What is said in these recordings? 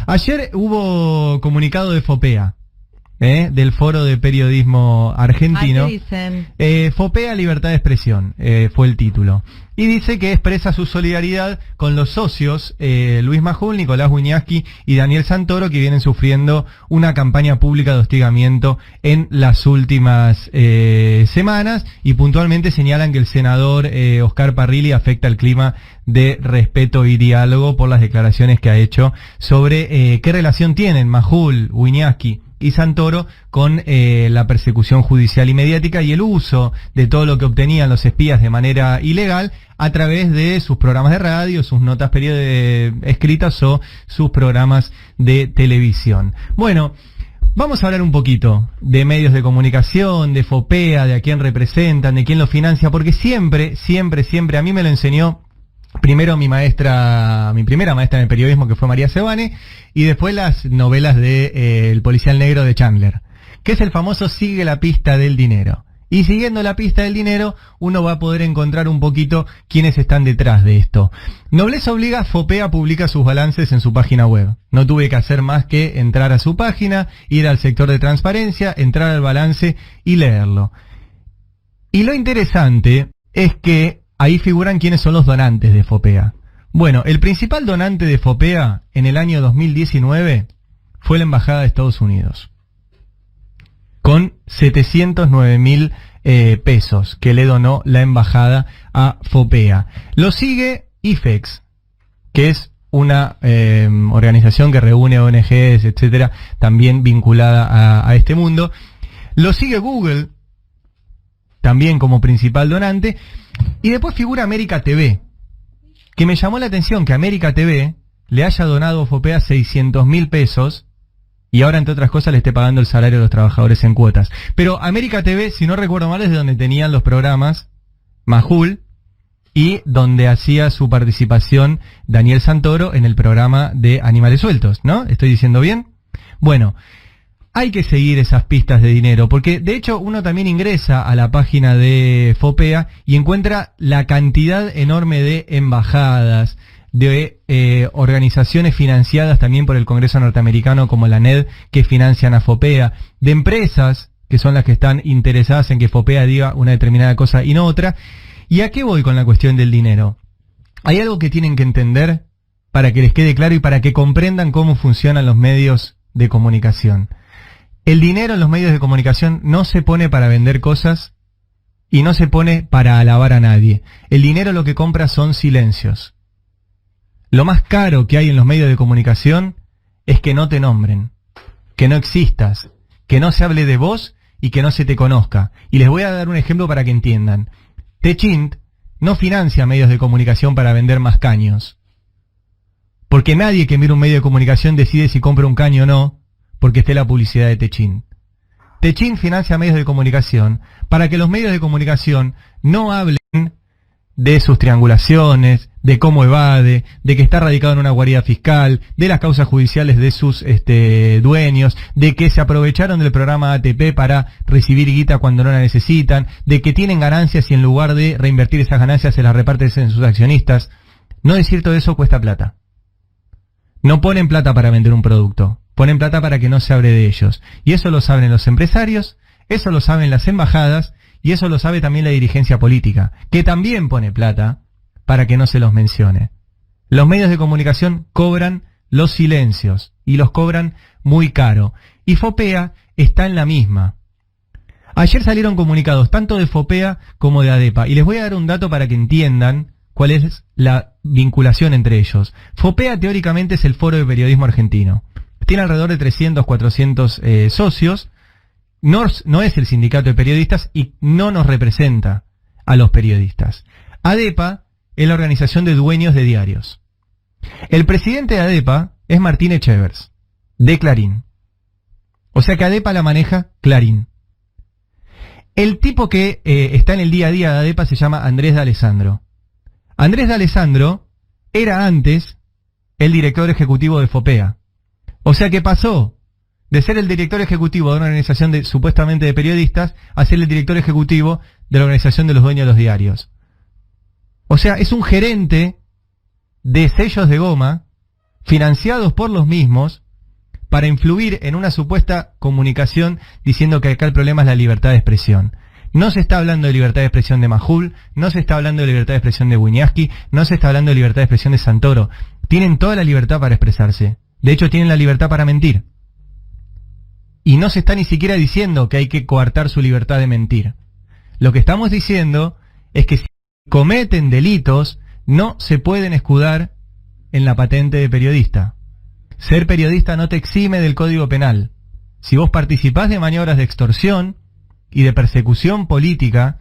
Ayer hubo comunicado de FOPEA, del Foro de Periodismo Argentino. ¿Qué dicen? FOPEA Libertad de Expresión, fue el título. Y dice que expresa su solidaridad con los socios Luis Majul, Nicolás Wiñaski y Daniel Santoro, que vienen sufriendo una campaña pública de hostigamiento en las últimas semanas, y puntualmente señalan que el senador Oscar Parrilli afecta el clima de respeto y diálogo por las declaraciones que ha hecho sobre qué relación tienen Majul, Wiñaski y Santoro con la persecución judicial y mediática y el uso de todo lo que obtenían los espías de manera ilegal a través de sus programas de radio, sus notas escritas o sus programas de televisión. Bueno, vamos a hablar un poquito de medios de comunicación, de FOPEA, de a quién representan, de quién lo financia, porque siempre, a mí me lo enseñó primero mi primera maestra en el periodismo, que fue María Sebane, y después las novelas de El policial negro de Chandler, que es el famoso sigue la pista del dinero. Y siguiendo la pista del dinero, uno va a poder encontrar un poquito quiénes están detrás de esto. Nobleza obliga, FOPEA publica sus balances en su página web. No tuve que hacer más que entrar a su página, ir al sector de transparencia, entrar al balance y leerlo. Y lo interesante es que ahí figuran quiénes son los donantes de FOPEA. Bueno, el principal donante de FOPEA en el año 2019 fue la Embajada de Estados Unidos, con 709.000 pesos que le donó la Embajada a FOPEA. Lo sigue IFEX, que es una organización que reúne ONGs, etcétera, también vinculada a este mundo. Lo sigue Google, también como principal donante. Y después figura América TV, que me llamó la atención que América TV le haya donado a FOPEA 600.000 pesos y ahora, entre otras cosas, le esté pagando el salario de los trabajadores en cuotas. Pero América TV, si no recuerdo mal, es de donde tenían los programas Majul y donde hacía su participación Daniel Santoro en el programa de Animales Sueltos, ¿no? ¿Estoy diciendo bien? Bueno, hay que seguir esas pistas de dinero, porque de hecho uno también ingresa a la página de FOPEA y encuentra la cantidad enorme de embajadas, de organizaciones financiadas también por el Congreso norteamericano como la NED, que financian a FOPEA, de empresas que son las que están interesadas en que FOPEA diga una determinada cosa y no otra. ¿Y a qué voy con la cuestión del dinero? Hay algo que tienen que entender para que les quede claro y para que comprendan cómo funcionan los medios de comunicación. El dinero en los medios de comunicación no se pone para vender cosas y no se pone para alabar a nadie. El dinero lo que compra son silencios. Lo más caro que hay en los medios de comunicación es que no te nombren, que no existas, que no se hable de vos y que no se te conozca. Y les voy a dar un ejemplo para que entiendan. Techint no financia medios de comunicación para vender más caños, porque nadie que mira un medio de comunicación decide si compra un caño o no, porque esté la publicidad de Techint. Techint financia medios de comunicación para que los medios de comunicación no hablen de sus triangulaciones, de cómo evade, de que está radicado en una guarida fiscal, de las causas judiciales de sus dueños, de que se aprovecharon del programa ATP para recibir guita cuando no la necesitan, de que tienen ganancias y en lugar de reinvertir esas ganancias se las reparten en sus accionistas. No decir todo eso cuesta plata. No ponen plata para vender un producto, ponen plata para que no se hable de ellos. Y eso lo saben los empresarios, eso lo saben las embajadas, y eso lo sabe también la dirigencia política, que también pone plata para que no se los mencione. Los medios de comunicación cobran los silencios, y los cobran muy caro. Y FOPEA está en la misma. Ayer salieron comunicados tanto de FOPEA como de ADEPA, y les voy a dar un dato para que entiendan cuál es la vinculación entre ellos. FOPEA teóricamente es el Foro de Periodismo Argentino. Tiene alrededor de 300, 400 socios. No es el sindicato de periodistas y no nos representa a los periodistas. ADEPA es la organización de dueños de diarios. El presidente de ADEPA es Martín Echevers, de Clarín. O sea que ADEPA la maneja Clarín. El tipo que está en el día a día de ADEPA se llama Andrés D'Alessandro. Andrés D'Alessandro era antes el director ejecutivo de FOPEA. O sea que pasó de ser el director ejecutivo de una organización supuestamente de periodistas a ser el director ejecutivo de la organización de los dueños de los diarios. O sea, es un gerente de sellos de goma financiados por los mismos, para influir en una supuesta comunicación diciendo que acá el problema es la libertad de expresión. No se está hablando de libertad de expresión de Majul, no se está hablando de libertad de expresión de Wiñaski, no se está hablando de libertad de expresión de Santoro. Tienen toda la libertad para expresarse. De hecho, tienen la libertad para mentir. Y no se está ni siquiera diciendo que hay que coartar su libertad de mentir. Lo que estamos diciendo es que si cometen delitos, no se pueden escudar en la patente de periodista. Ser periodista no te exime del Código Penal. Si vos participás de maniobras de extorsión y de persecución política,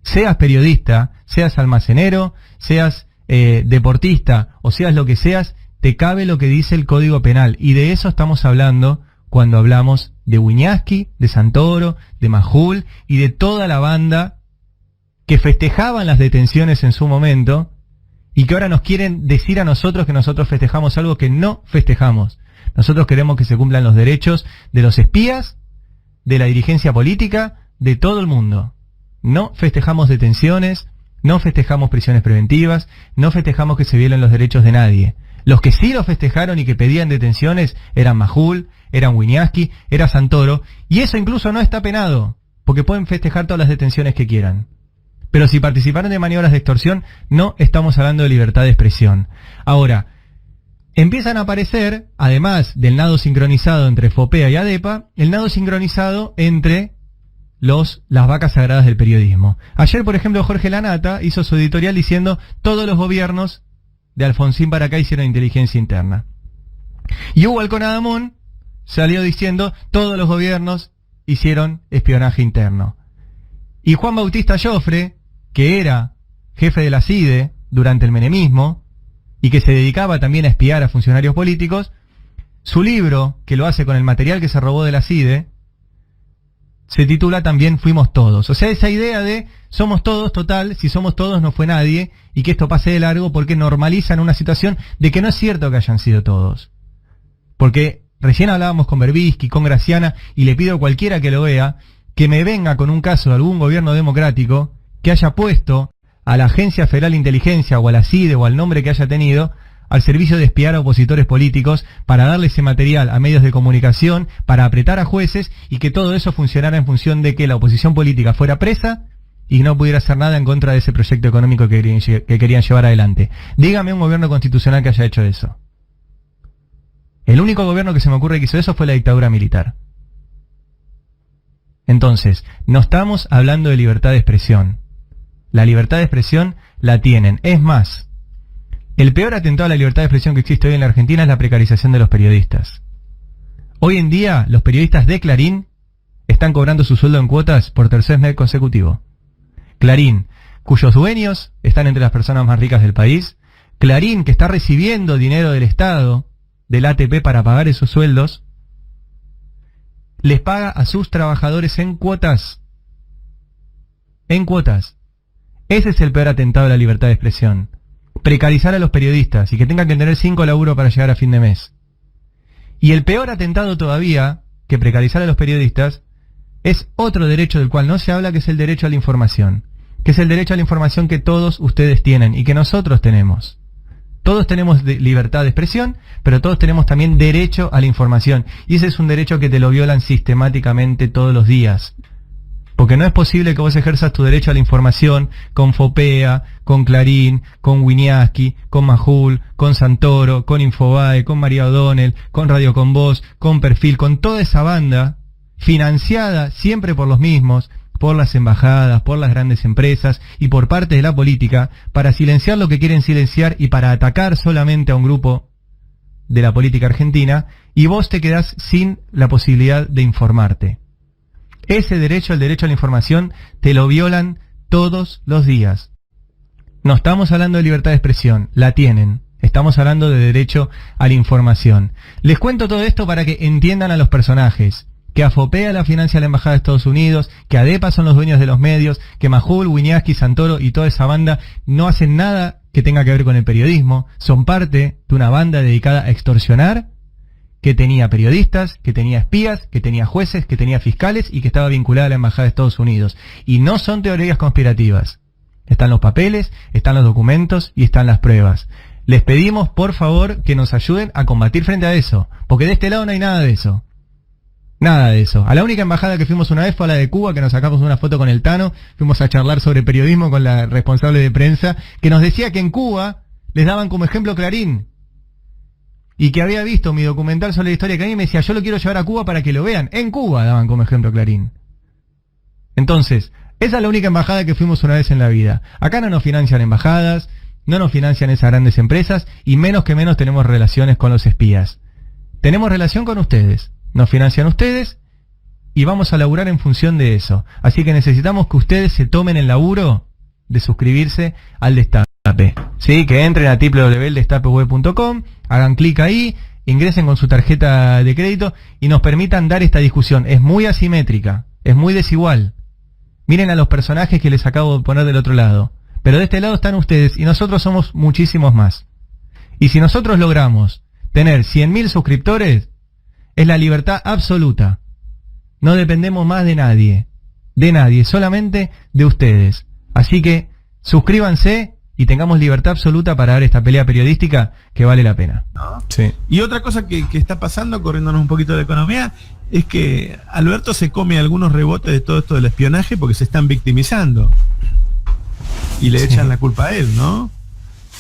seas periodista, seas almacenero, seas deportista o seas lo que seas, te cabe lo que dice el Código Penal. Y de eso estamos hablando cuando hablamos de Wiñaski, de Santoro, de Majul y de toda la banda que festejaban las detenciones en su momento y que ahora nos quieren decir a nosotros que nosotros festejamos algo que no festejamos. Nosotros queremos que se cumplan los derechos de los espías, de la dirigencia política, de todo el mundo. No festejamos detenciones, no festejamos prisiones preventivas, no festejamos que se violen los derechos de nadie. Los que sí lo festejaron y que pedían detenciones eran Majul, eran Wiñaski, era Santoro, y eso incluso no está penado, porque pueden festejar todas las detenciones que quieran. Pero si participaron de maniobras de extorsión, no estamos hablando de libertad de expresión. Ahora, empiezan a aparecer, además del nado sincronizado entre FOPEA y ADEPA, el nado sincronizado entre las vacas sagradas del periodismo. Ayer, por ejemplo, Jorge Lanata hizo su editorial diciendo todos los gobiernos de Alfonsín para acá hicieron inteligencia interna. Y Hugo Alconadamón salió diciendo todos los gobiernos hicieron espionaje interno. Y Juan Bautista Joffre, que era jefe de la CIDE durante el menemismo y que se dedicaba también a espiar a funcionarios políticos, su libro, que lo hace con el material que se robó de la CIDE, se titula también Fuimos Todos. O sea, esa idea de somos todos, total, si somos todos no fue nadie, y que esto pase de largo porque normalizan una situación de que no es cierto que hayan sido todos. Porque recién hablábamos con Berbisky, con Graciana, y le pido a cualquiera que lo vea, que me venga con un caso de algún gobierno democrático que haya puesto a la Agencia Federal de Inteligencia o a la CIDE o al nombre que haya tenido al servicio de espiar a opositores políticos para darle ese material a medios de comunicación, para apretar a jueces y que todo eso funcionara en función de que la oposición política fuera presa y no pudiera hacer nada en contra de ese proyecto económico que querían llevar adelante. Dígame un gobierno constitucional que haya hecho eso. El único gobierno que se me ocurre que hizo eso fue la dictadura militar. Entonces, no estamos hablando de libertad de expresión. La libertad de expresión la tienen. Es más, el peor atentado a la libertad de expresión que existe hoy en la Argentina es la precarización de los periodistas. Hoy en día, los periodistas de Clarín están cobrando su sueldo en cuotas por tercer mes consecutivo. Clarín, cuyos dueños están entre las personas más ricas del país. Clarín, que está recibiendo dinero del Estado, del ATP, para pagar esos sueldos, les paga a sus trabajadores en cuotas. En cuotas. Ese es el peor atentado a la libertad de expresión. Precarizar a los periodistas y que tengan que tener 5 laburos para llegar a fin de mes. Y el peor atentado todavía que precarizar a los periodistas es otro derecho del cual no se habla, que es el derecho a la información. Que es el derecho a la información que todos ustedes tienen y que nosotros tenemos. Todos tenemos libertad de expresión, pero todos tenemos también derecho a la información. Y ese es un derecho que te lo violan sistemáticamente todos los días. Porque no es posible que vos ejerzas tu derecho a la información con FOPEA, con Clarín, con Wiñaski, con Majul, con Santoro, con Infobae, con María O'Donnell, con Radio Con Voz, con Perfil, con toda esa banda financiada siempre por los mismos, por las embajadas, por las grandes empresas y por parte de la política, para silenciar lo que quieren silenciar y para atacar solamente a un grupo de la política argentina, y vos te quedás sin la posibilidad de informarte. Ese derecho, el derecho a la información, te lo violan todos los días. No estamos hablando de libertad de expresión, la tienen. Estamos hablando de derecho a la información. Les cuento todo esto para que entiendan a los personajes. Que a FOPEA la financia la Embajada de Estados Unidos, que ADEPA son los dueños de los medios, que Majul, Wiñaski, Santoro y toda esa banda no hacen nada que tenga que ver con el periodismo. Son parte de una banda dedicada a extorsionar, que tenía periodistas, que tenía espías, que tenía jueces, que tenía fiscales y que estaba vinculada a la Embajada de Estados Unidos. Y no son teorías conspirativas. Están los papeles, están los documentos y están las pruebas. Les pedimos, por favor, que nos ayuden a combatir frente a eso, porque de este lado no hay nada de eso. Nada de eso. A la única embajada que fuimos una vez fue a la de Cuba, que nos sacamos una foto con el Tano, fuimos a charlar sobre periodismo con la responsable de prensa, que nos decía que en Cuba les daban como ejemplo Clarín, y que había visto mi documental sobre la historia de Clarín y me decía, yo lo quiero llevar a Cuba para que lo vean. En Cuba daban como ejemplo Clarín. Entonces, esa es la única embajada que fuimos una vez en la vida. Acá no nos financian embajadas, no nos financian esas grandes empresas, y menos que menos tenemos relaciones con los espías. Tenemos relación con ustedes. Nos financian ustedes y vamos a laburar en función de eso. Así que necesitamos que ustedes se tomen el laburo de suscribirse al Destape. ¿Sí? Que entren a www.destapeweb.com, hagan clic ahí, ingresen con su tarjeta de crédito y nos permitan dar esta discusión. Es muy asimétrica, es muy desigual. Miren a los personajes que les acabo de poner del otro lado. Pero de este lado están ustedes y nosotros somos muchísimos más. Y si nosotros logramos tener 100.000 suscriptores, es la libertad absoluta. No dependemos más de nadie, solamente de ustedes. Así que suscríbanse y tengamos libertad absoluta para dar esta pelea periodística que vale la pena. ¿No? Sí. Y otra cosa que está pasando, corriéndonos un poquito de la economía, es que Alberto se come algunos rebotes de todo esto del espionaje porque se están victimizando. Y le echan la culpa a él, ¿no?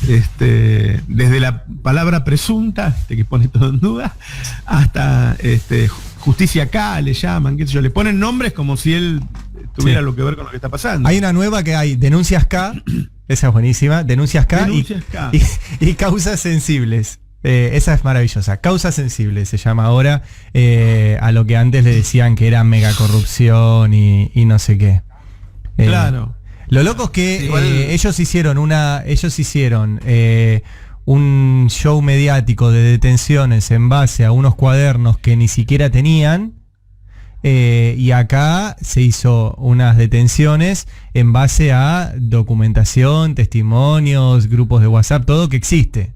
Desde la palabra presunta, que pone todo en duda, hasta justicia acá le llaman, qué sé yo, le ponen nombres como si él tuviera lo que ver con lo que está pasando. Hay una nueva que hay, denuncias K, esa es buenísima, denuncias K, y causas sensibles. Esa es maravillosa, causas sensibles se llama ahora, a lo que antes le decían que era mega corrupción y no sé qué. Claro. Lo loco es que ellos hicieron un show mediático de detenciones en base a unos cuadernos que ni siquiera tenían, y acá se hizo unas detenciones en base a documentación, testimonios, grupos de WhatsApp, todo que existe.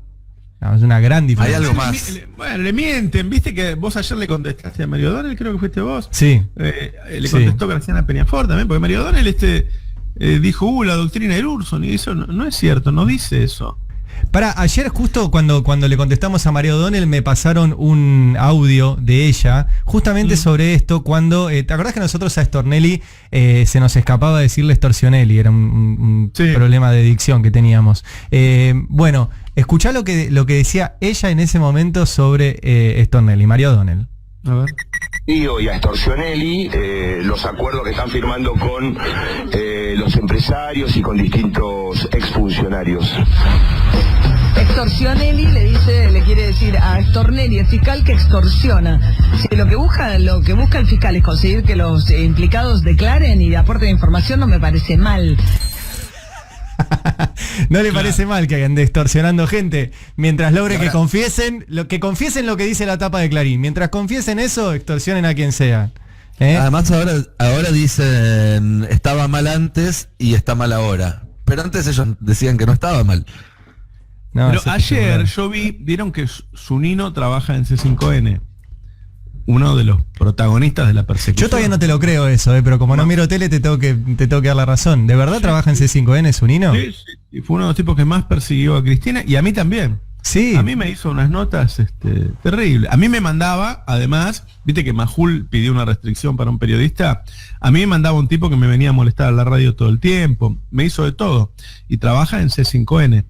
Es una gran diferencia. Hay algo más. Bueno, le mienten, viste que vos ayer le contestaste a Mario O'Donnell, creo que fuiste vos. Sí. Le contestó Graciana Peñafort también, porque Mario O'Donnell dijo, la doctrina del Urson, y eso no es cierto, no dice eso. Ayer justo cuando le contestamos a María O'Donnell me pasaron un audio de ella justamente sobre esto cuando, ¿te acordás que nosotros a Stornelli se nos escapaba decirle Storcionelli? Era un problema de dicción que teníamos. Bueno, escuchá lo que decía ella en ese momento sobre Stornelli, María O'Donnell. A ver. Y a Storcionelli, los acuerdos que están firmando con los empresarios y con distintos exfuncionarios. Extorsionelli le quiere decir a Stornelli, el fiscal que extorsiona. Si lo que busca el fiscal es conseguir que los implicados declaren y aporten información, no me parece mal. No le parece mal que hagan extorsionando gente mientras logre que confiesen lo que dice la tapa de Clarín. Mientras confiesen eso, extorsionen a quien sea. Además ahora dicen estaba mal antes y está mal ahora. Pero antes ellos decían que no estaba mal. No, pero ayer vieron que Zunino trabaja en C5N. Uno de los protagonistas de la persecución. Yo todavía no te lo creo eso, pero como no miro tele te tengo que dar la razón. ¿De verdad trabaja en C5N, Zunino? Sí. Y fue uno de los tipos que más persiguió a Cristina y a mí también. Sí. A mí me hizo unas notas terribles. A mí me mandaba, además, viste que Majul pidió una restricción para un periodista. A mí me mandaba un tipo que me venía a molestar a la radio todo el tiempo. Me hizo de todo. Y trabaja en C5N.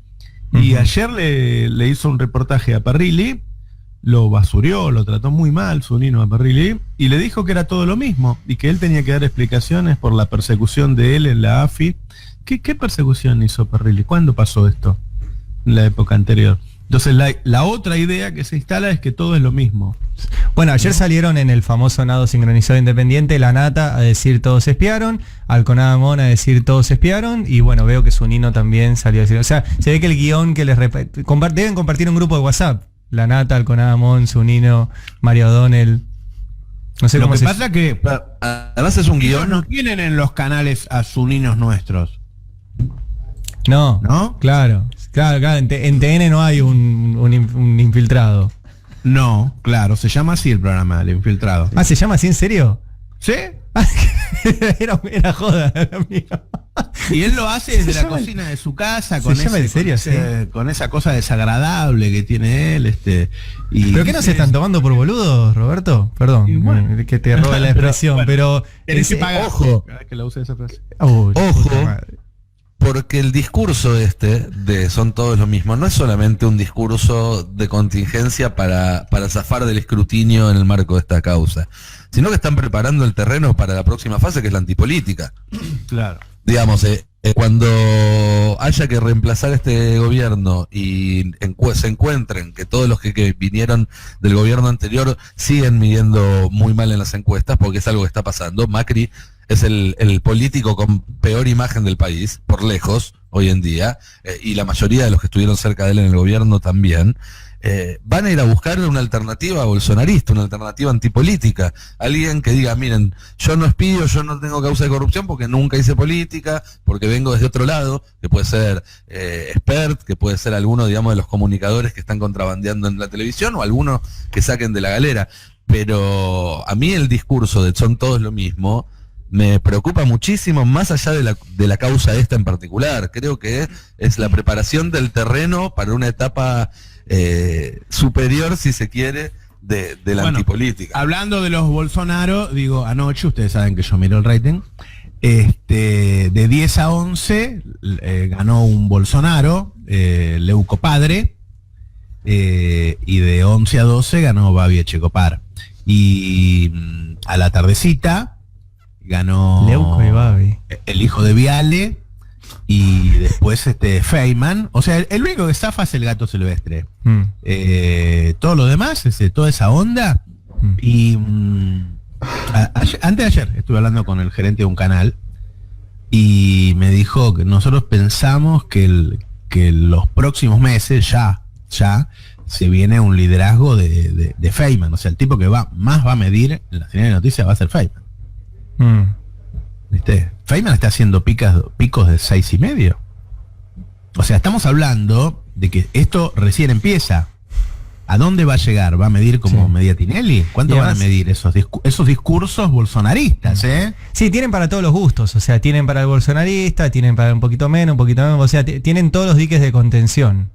Y ayer le hizo un reportaje a Parrilli, lo basurió, lo trató muy mal Zunino a Parrilli, y le dijo que era todo lo mismo, y que él tenía que dar explicaciones por la persecución de él en la AFI. ¿Qué persecución hizo Parrilli? ¿Cuándo pasó esto? En la época anterior. Entonces la otra idea que se instala es que todo es lo mismo. Bueno, ayer salieron en el famoso nado sincronizado independiente La Nata a decir todos espiaron, Alconada Mon a decir todos espiaron, y bueno, veo que Zunino también salió a decir, o sea, se ve que el guión que les deben compartir un grupo de WhatsApp, La Nata, Alconada Mon, Zunino, María O'Donnell. No sé lo cómo que pasa que además es un guión. No tienen en los canales a Zuninos nuestros. No, claro, en TN no hay un infiltrado. No, claro, se llama así el programa, El Infiltrado. ¿Se llama así en serio? ¿Sí? Era joda, amigo. Y él lo hace desde Se la llama- cocina de su casa, se con, llama en serio, con esa cosa desagradable que tiene él. Y ¿Pero qué no se dice- están tomando por boludos, Roberto? Perdón, Y bueno. que te robe la expresión, Bueno, pero... Tenés que ese- pagar ojo. cada vez que la use esa frase. Uy, Ojo. puta madre. Porque el discurso de son todos lo mismo no es solamente un discurso de contingencia para zafar del escrutinio en el marco de esta causa, sino que están preparando el terreno para la próxima fase, que es la antipolítica. Claro. Digamos, cuando haya que reemplazar este gobierno y se encuentren que todos los que vinieron del gobierno anterior siguen midiendo muy mal en las encuestas, porque es algo que está pasando. Macri es el político con peor imagen del país, por lejos, hoy en día, y la mayoría de los que estuvieron cerca de él en el gobierno también. Van a ir a buscar una alternativa bolsonarista, una alternativa antipolítica. Alguien que diga, miren, yo no espío, yo no tengo causa de corrupción porque nunca hice política, porque vengo desde otro lado, que puede ser expert, que puede ser alguno, digamos, de los comunicadores que están contrabandeando en la televisión, o alguno que saquen de la galera. Pero a mí el discurso de son todos lo mismo me preocupa muchísimo, más allá de la causa esta en particular. Creo que es la preparación del terreno para una etapa superior, si se quiere, de la Bueno, antipolítica. Hablando de los Bolsonaro, digo, anoche, ustedes saben que yo miro el rating, de 10 a 11 ganó un Bolsonaro, Leuco Padre, y de 11 a 12 ganó Babi Echecopar. Y a la tardecita ganó Leuco y Babi. el hijo de Viale, y después Feynman. O sea, el único que estafa es el Gato Silvestre. Todo lo demás, toda esa onda. Y antes de ayer estuve hablando con el gerente de un canal y me dijo que nosotros pensamos que los próximos meses ya se viene un liderazgo de Feynman. O sea, el tipo que más va a medir en la señal de noticias va a ser Feynman. ¿Viste? Feynman está haciendo picos de 6,5. O sea, estamos hablando de que esto recién empieza. ¿A dónde va a llegar? ¿Va a medir como medía Tinelli? ¿Cuánto Y van a además- medir esos discursos bolsonaristas, Sí, tienen para todos los gustos, o sea, tienen para el bolsonarista, tienen para un poquito menos, o sea, tienen todos los diques de contención.